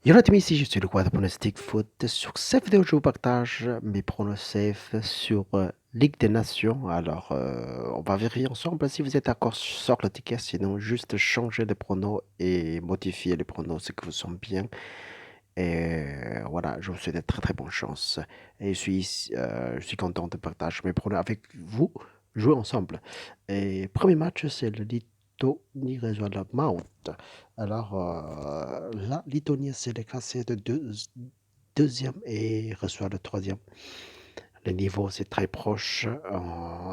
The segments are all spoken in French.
Yo la team, ici je suis le roi de pronostic foot. Sur cette vidéo, je vous partage mes pronostics sur Ligue des Nations. Alors, on va vérifier ensemble si vous êtes d'accord sur le ticket. Sinon, juste changer de pronos et modifier les pronos, ce que vous semble bien. Et voilà, je vous souhaite de très très bonne chance. Et je suis content de partager mes pronos avec vous. Jouer ensemble. Et premier match, c'est le Lettonie reçoit la Malte. Alors, la Lettonie, c'est classé de deuxième et reçoit le troisième. Le niveau, c'est très proche,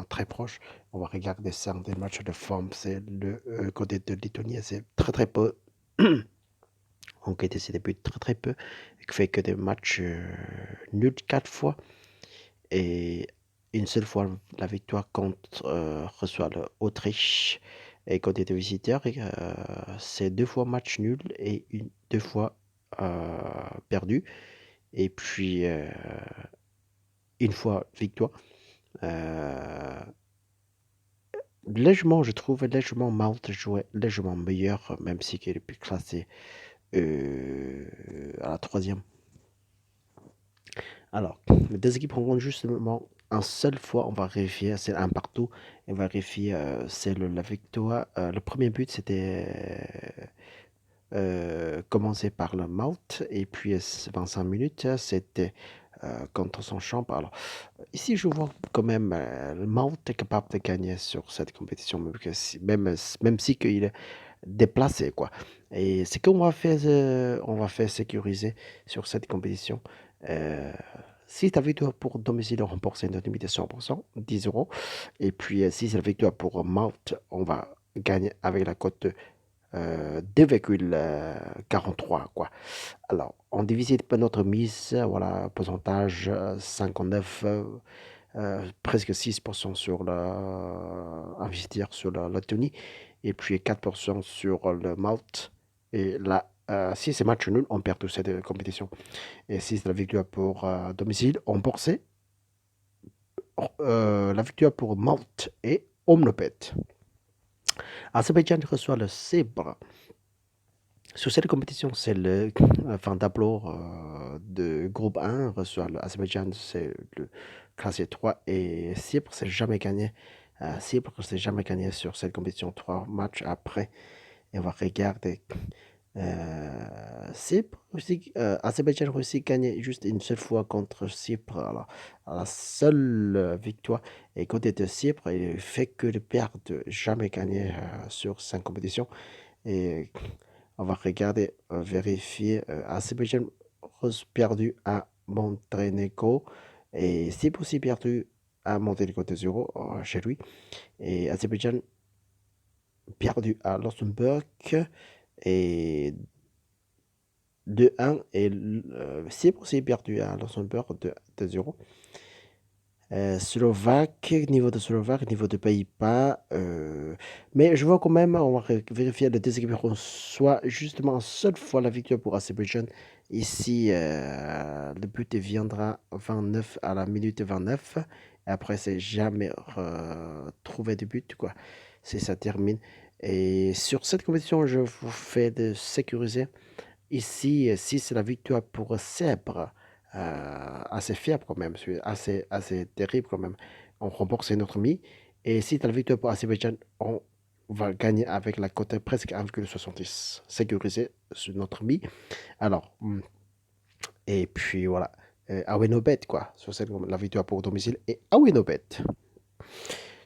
très proche. On va regarder ça des matchs de forme. C'est le côté de Lettonie, c'est très très peu. Enquêté ses débuts très très peu. Il fait que des matchs nuls 4 fois. Et une seule fois la victoire contre reçoit l'Autriche. Et côté des visiteurs, c'est 2 fois match nul et 2 fois perdu. Et puis une fois victoire. Euh, Légèrement, je trouve légèrement Malte jouait légèrement meilleur, même si il est plus classé à la troisième. Alors, les deux équipes rencontrent justement un seule fois. On va vérifier, c'est un partout. On va vérifier, c'est la victoire. Le premier but, c'était commencé par le Malte. Et puis, 25 minutes, c'était contre son champ. Alors, ici, je vois quand même le Malte est capable de gagner sur cette compétition, même si qu'il est déplacé, quoi. Et ce on va faire sécuriser sur cette compétition. Euh, Si ta victoire pour domicile remporte une limite de 100%, 10 euros. Et puis, si c'est la victoire pour Malte, on va gagner avec la cote de 2,43, quoi. Alors, on divise par notre mise, voilà, pourcentage 59, presque 6% sur investir sur la Tony, et puis 4% sur le Malte. Et là, si c'est match nul, on perd toute cette compétition. Et si c'est la victoire pour domicile, on bourse la victoire pour Malte et Omlopet. Azerbaïdjan reçoit le Sabre. Sur cette compétition, c'est le enfin, tableau de groupe 1 reçoit l'Azerbaïdjan, c'est le classé 3 et Chypre, c'est jamais gagné. Chypre, c'est jamais gagné sur cette compétition 3 matchs après. Et on va regarder. Chypre, Russie, Azerbaïdjan, Russie gagné juste une seule fois contre Chypre. Alors, la seule victoire est côté de Chypre, il fait que de perdre, jamais gagné sur 5 compétitions. Et on va regarder, vérifier. Azerbaïdjan perdu à Monténégro. Et c'est aussi perdu à Monténégro 2-0 chez lui. Et Azerbaïdjan perdu à Luxembourg et 2-1. Et c'est aussi perdu à Luxembourg 2-0. Slovaque, niveau de Slovaque, niveau de Pays-Bas. Mais je vois quand même, on va vérifier les deux équipes soit justement une seule fois la victoire pour Azerbaïdjan. Ici, le but viendra 29 à la minute 29. Et après, c'est jamais trouvé de but, quoi. C'est ça termine. Et sur cette compétition, je vous fais de sécuriser. Ici, si c'est la victoire pour Sèvres, assez fiable quand même, c'est assez terrible quand même. On remporte notre mi. Et si tu as la victoire pour Azerbaïdjan, on va gagner avec la cote presque 1,70 sécurisé sur notre mi. Alors, et puis voilà. Awenobet, quoi, sur la victoire pour domicile et Awenobet.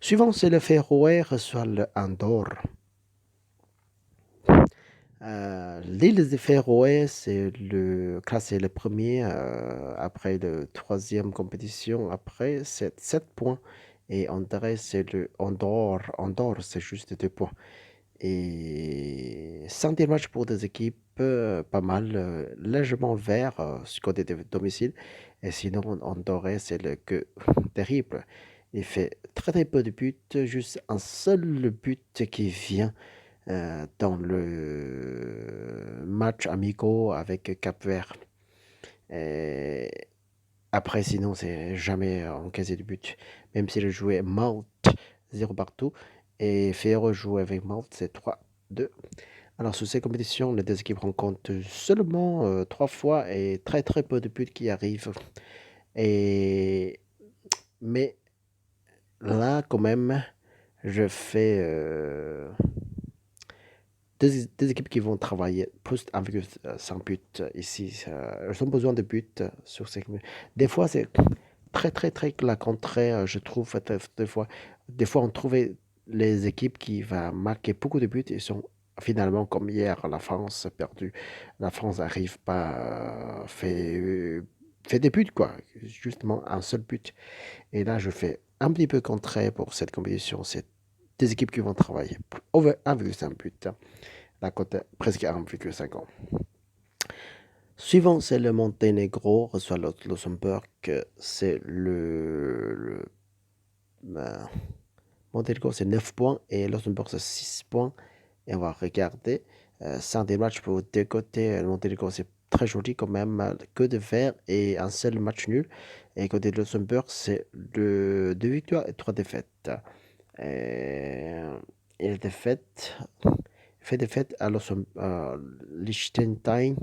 Suivant, c'est le Féroé reçoit le Andorre. L'île des Féroé, c'est classé le premier après le troisième compétition. Après, c'est 7 points. Et Andorre, c'est Andorre, c'est juste 2 points. Et 5 matchs pour des équipes pas mal, légèrement vert du côté de domicile. Et sinon, Andorre, c'est le que terrible. Il fait très très peu de buts, juste un seul but qui vient dans le match amicaux avec Cap-Vert. Et après, sinon, c'est jamais encaissé de but. Même s'il a joué Malte 0 partout. Et Ferro joue avec Malte, c'est 3-2. Alors, sur ces compétitions, les deux équipes rencontrent seulement 3 fois et très très peu de buts qui arrivent. Et... Mais là, quand même, je fais deux équipes qui vont travailler plus avec sans but ici. Elles ont besoin de buts sur ces. Des fois, c'est très, très, très la contraire, je trouve. Des fois, on trouvait les équipes qui vont marquer beaucoup de buts et sont finalement, comme hier, la France a perdu. La France n'arrive pas, fait des buts, quoi. Justement, un seul but. Et là, je fais un petit peu contraire pour cette compétition. C'est des équipes qui vont travailler over 1,5 but. La cote est presque 1,5 ans. Suivant, c'est le Monténégro, reçoit le Luxembourg. C'est ben, Monténégro, c'est 9 points et Luxembourg, c'est 6 points. Et on va regarder. Sans des matchs pour deux côtés. Le Monténégro, c'est très joli quand même. Que de faire et un seul match nul. Et côté de Luxembourg, c'est 2 victoires et 3 défaites. Et, et les défaites, fait défaite à Liechtenstein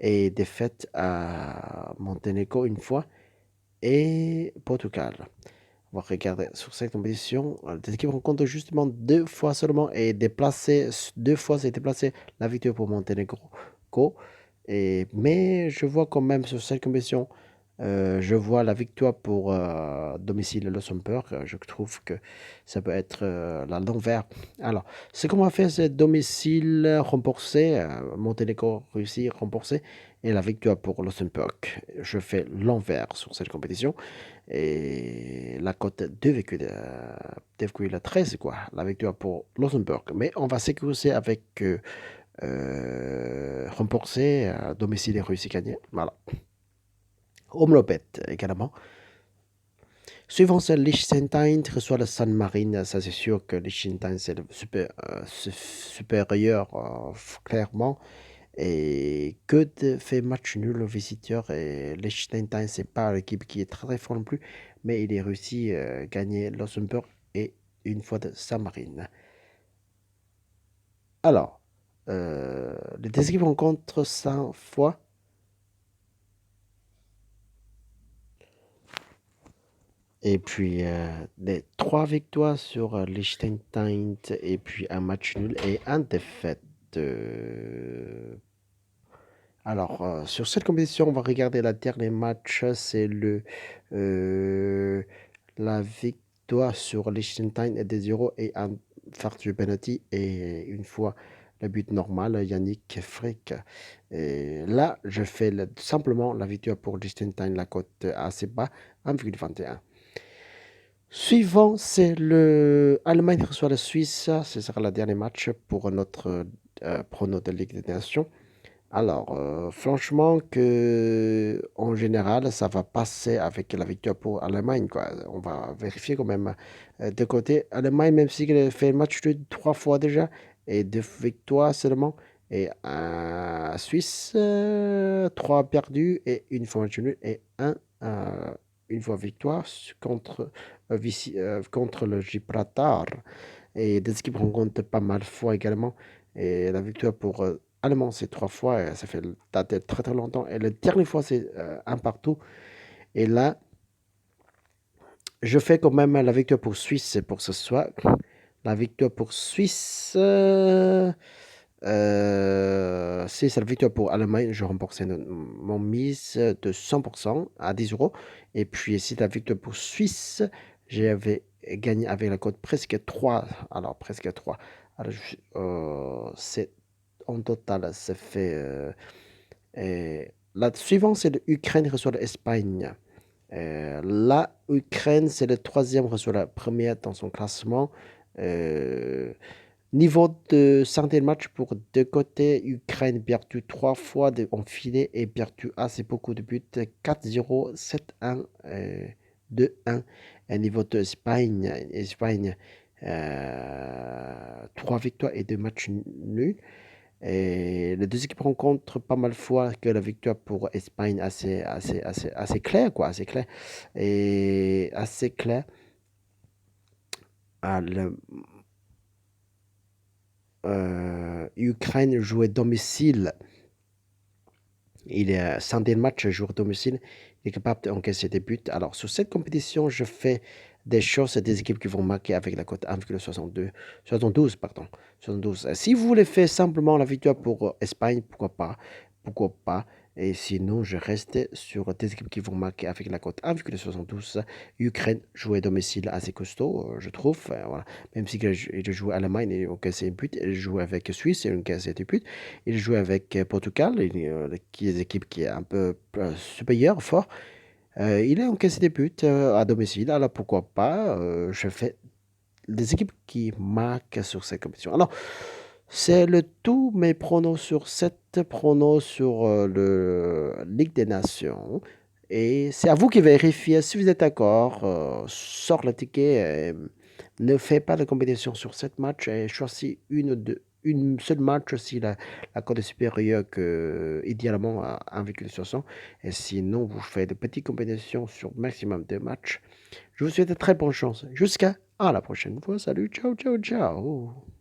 et défaite à Monténégro une fois et Portugal. On va regarder sur cette compétition. Les équipes rencontrent justement 2 fois seulement et déplacé, 2 fois c'est déplacé la victoire pour Monténégro. Mais je vois quand même sur cette compétition, je vois la victoire pour domicile Luxembourg. Je trouve que ça peut être l'envers. Alors, ce qu'on va faire, c'est domicile remboursé, Monténégro, Russie remboursé, et la victoire pour Luxembourg. Je fais l'envers sur cette compétition. Et la cote 2,13, quoi. La victoire pour Luxembourg. Mais on va sécuriser avec remboursé, domicile et Russie gagné. Voilà. Omelopette également. Suivant ce Liechtenstein reçoit le San Marine, ça c'est sûr que Liechtenstein c'est le supérieur clairement. Et que de fait match nul au visiteur et Liechtenstein c'est pas l'équipe qui est très très forte non plus, mais il est réussi à gagner Luxembourg et une fois de San Marine. Alors, les deux équipes rencontrent 100 fois. Et puis, les 3 victoires sur Liechtenstein et puis un match nul et un défaite. Alors, sur cette compétition, on va regarder la dernier match. C'est euh, la victoire sur Liechtenstein et des 0 et un fartu penalty et une fois le but normal, Yannick Frick. Et là, je fais simplement la victoire pour Liechtenstein, la cote assez bas, 1,21. Suivant, c'est le Allemagne reçoit la Suisse. Ce sera le dernier match pour notre prono de Ligue des Nations. Alors, franchement, en général, ça va passer avec la victoire pour Allemagne, quoi. On va vérifier quand même. De côté, Allemagne, même s'il a fait le match de 3 fois déjà, et 2 victoires seulement, et Suisse, 3 perdus, et une fois match nul, et une fois victoire contre le Gibraltar. Et des équipes rencontrent pas mal de fois également. Et la victoire pour Allemand, c'est 3 fois. Et ça fait dater très très longtemps. Et la dernière fois, c'est un partout. Et là, je fais quand même la victoire pour Suisse pour ce soir. La victoire pour Suisse. Si c'est la victoire pour Allemagne, je rembourse mon mise de 100% à 10 euros. Et puis, si la victoire pour Suisse, j'avais gagné avec la cote presque 3. Alors, presque 3. Alors, c'est en total, ça fait. La suivante, c'est l'Ukraine reçoit l'Espagne. La Ukraine, c'est le troisième, reçoit la première dans son classement. Euh, Niveau de santé de match pour deux côtés, Ukraine perdu 3 fois en filet et perdu assez beaucoup de buts, 4-0, 7-1, 2-1. Et niveau de Espagne, 3 victoires et 2 matchs nuls. Et les deux équipes rencontrent pas mal de fois que la victoire pour Espagne assez clair, quoi, assez clair. Et assez clair. Ah, Ukraine jouait domicile. Il est sans match joueur domicile. Il est capable d'encaisser des buts. Alors, sur cette compétition, je fais des choses, c'est des équipes qui vont marquer avec la cote 1,62, 72, pardon. 72. Si vous voulez faire simplement la victoire pour Espagne, pourquoi pas? Pourquoi pas? Et sinon, je reste sur des équipes qui vont marquer avec la cote 1,72. Ukraine jouer domicile assez costaud, je trouve. Voilà. Même si il joue à Allemagne, il a encaissé un but. Il joue avec Suisse, il a encaissé des buts. Il joue avec Portugal, qui est une équipe qui est un peu supérieure, fort. Il a encaissé des buts à domicile. Alors pourquoi pas? Je fais des équipes qui marquent sur cette compétition. Alors, c'est le tout mes pronos sur cette pronos sur le Ligue des Nations. Et c'est à vous qui vérifiez si vous êtes d'accord. Sort le ticket. Ne fais pas de compétition sur cette match et choisis une seule match si la cote est supérieure que idéalement à 1,60. Et sinon, vous faites de petites compétitions sur maximum 2 matchs. Je vous souhaite de très bonne chance. Jusqu'à la prochaine fois. Salut, ciao, ciao, ciao.